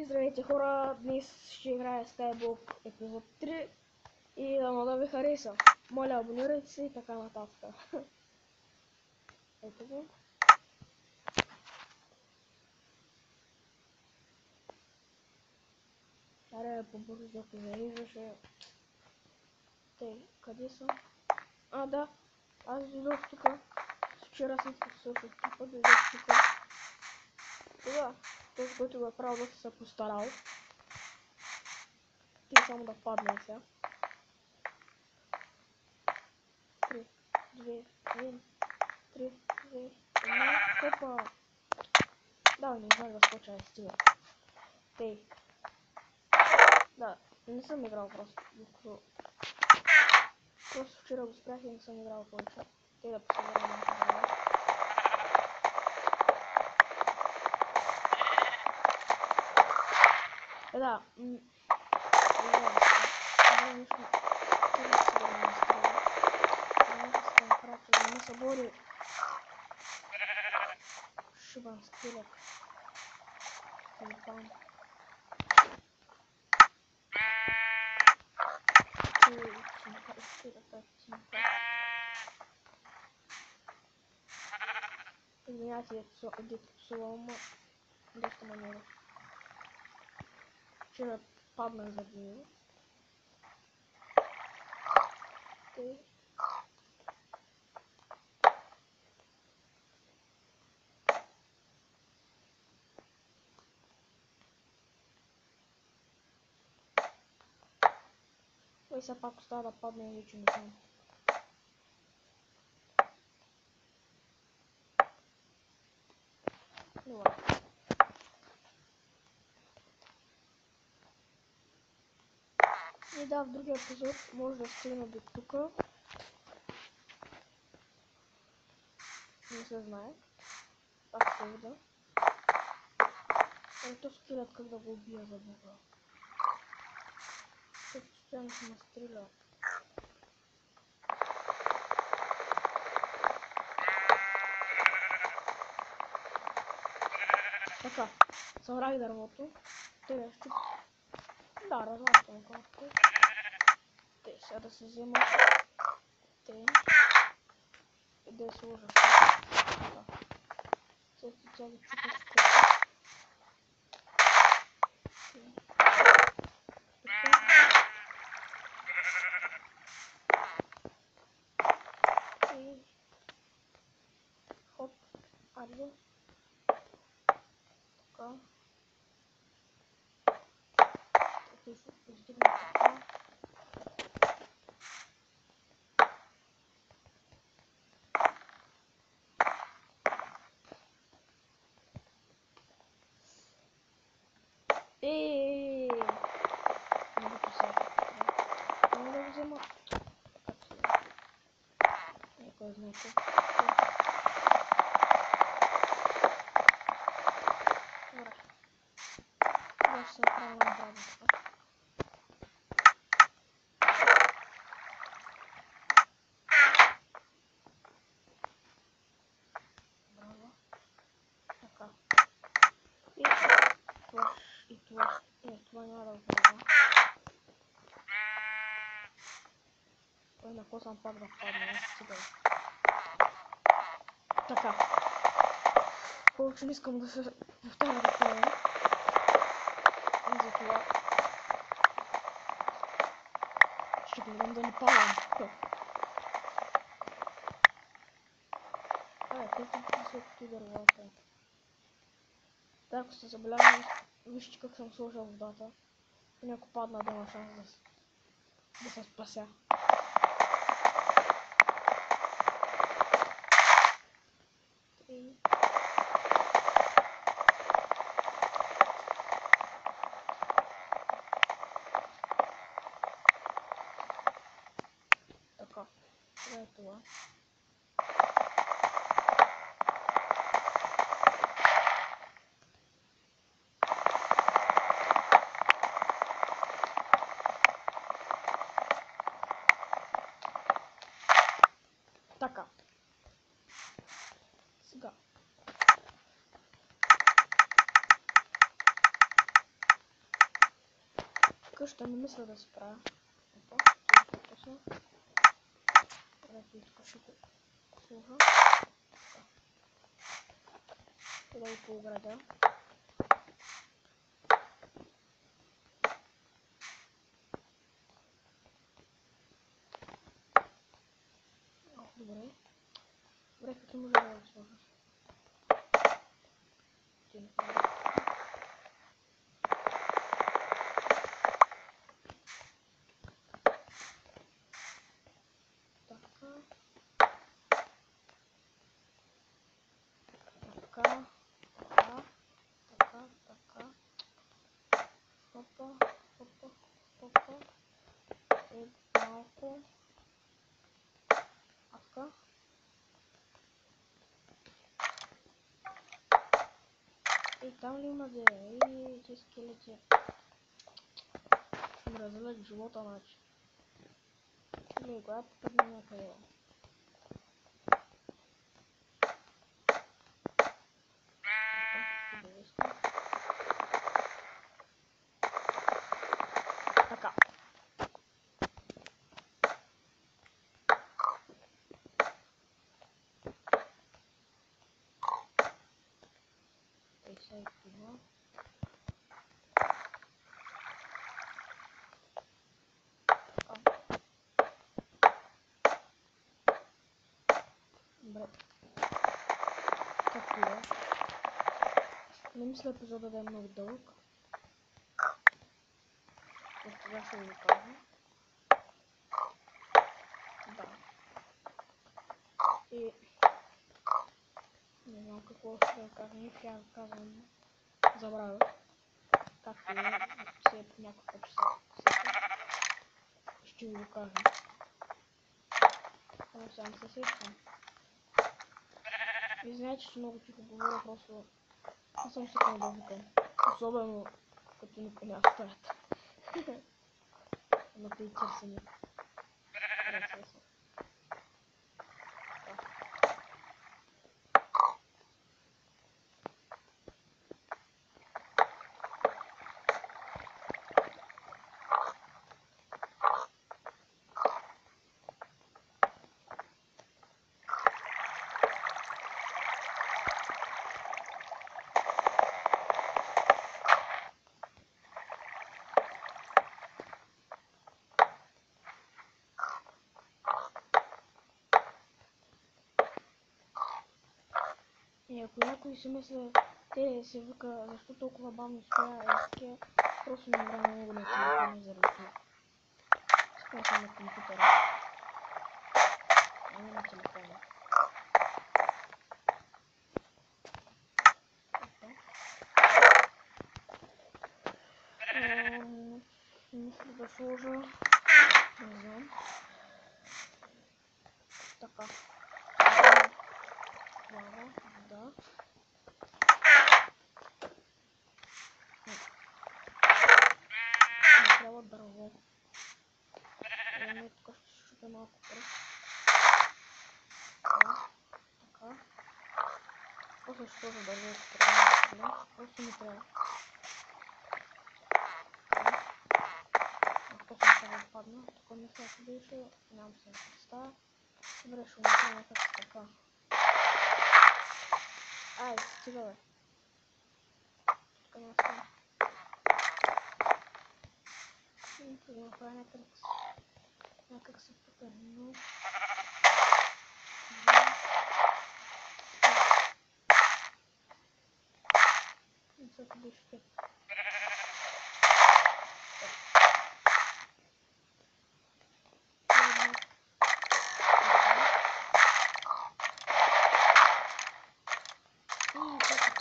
Здравейте хора, днес ще играя Skyblock епизод 3 и да ви хареса. Моля, абонирайте се и така нататък. Ето го. Аре по-бързо, ако зализаше. Тей, къде съм? А, да, аз дойдох тук. Вчера съм се слушал тук, дойдох тук. Да, този, който го е правил, да се е постарал. Ти само да падне сега. 3, 2, 1, 3, 2, 1, хопа! Да, не знам да скоча, не стига. Тей. Да, не съм играл просто. Просто вчера го спрях и не съм играл повече. Тей да посъберем на това. Да, не събори шибан скелет. Телефон. Извиняйте, дето псувам, доста манера. Вчера паднах за него. Окей. Той все пак остава да падне и вече не знам. Добре. И да, в другия епизод може да стигна до тук. Не се знае. Пак се вида. Ето скелет как да го убия за Бога. Той постоянно се настреля. Така, събрах дървото. Те да щупи. Да, разлащо на колко. Те сега да се взема. Те. И да я сложа. Така. Сега тя ги чупи скелета. Хоп, айде. Така. Ето ще издигна така. Не го посягам. Не да го взема. Някой знае какво. Добре. Това ще се направя на обратно така. Браво. Така. Това няма да го правя. Той на какво съм пак да падна, аз стига. Така. Повече не искам да се повтаря да правя. И затова ще гледам да не падам. Колко високото дървата. Ако сте забелязали, вижте как съм сложил водата. И ако падна да има шанс да се спася. Така, това е това. Така. Сега. къща не мисля да се правя. Опа, по-късно. Ето и тук ще го служа. И да го пооградя. Добре. Добре, като може да го сложа. Така. Опа. И малко. Така. И там ли има де? И ти скелети. Ще ми разделят живота, значи. Или коя попадне някъде. Така. И сега това. Добре. Както е. Не мисля епизода да е много дълъг. От това ще ви кажа. Да. И не знам какво ще да кажа, не ще да казвам. Забравя. Както е, все някакъв път ще ви го кажа. Само сега не се сещам. Извинявайте, че много тихо говоря, просто не съм свикнал да викам. Особено като никой не оставят. На тези търсени. Процеса. И ако някой си мисля, те се вика, защо толкова бавно стоя еския, просто не играя много на телефона заради това. Сега съм на компютъра, а не на телефона. Мисля да сложа, не знам, така. Лава, вода. Не трябва дърво. Тук ще щупя малко пръст. Така. После ще сложа дърво, просто не трябва. После ще го падна. Тук мисля, ако беше, нямам се да представя. Добре, ще го направя как с така. Ай, стига бе. Тук не остана. Ще го направя някак се покърно. Мисля, ако беше пет.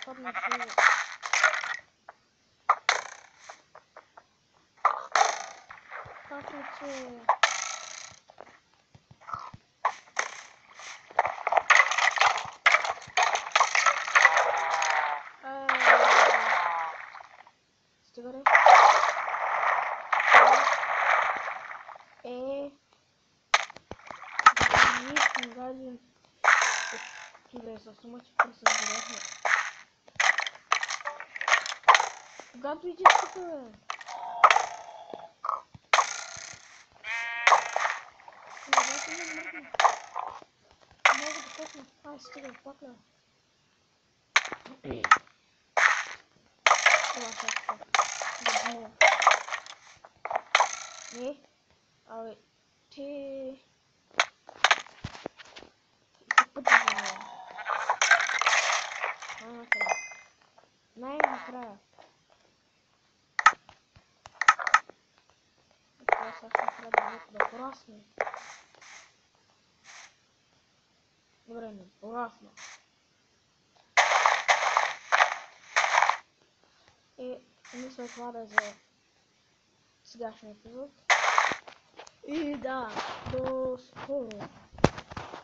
Падна ще... Кафлице... Стига ли? Гадин. Добре, със ума, че пресъздавахме. Когато иди тук, бе? Много да късно. Ай, стига, пакля. Това ще е. Не. Абе, ти... Ти пъти за мен. Най-накрая. Най-накрая. Това сега ще трябва да порасне. Добре, не порасна. И мисля това да е за сегашния епизод. И да, до скоро.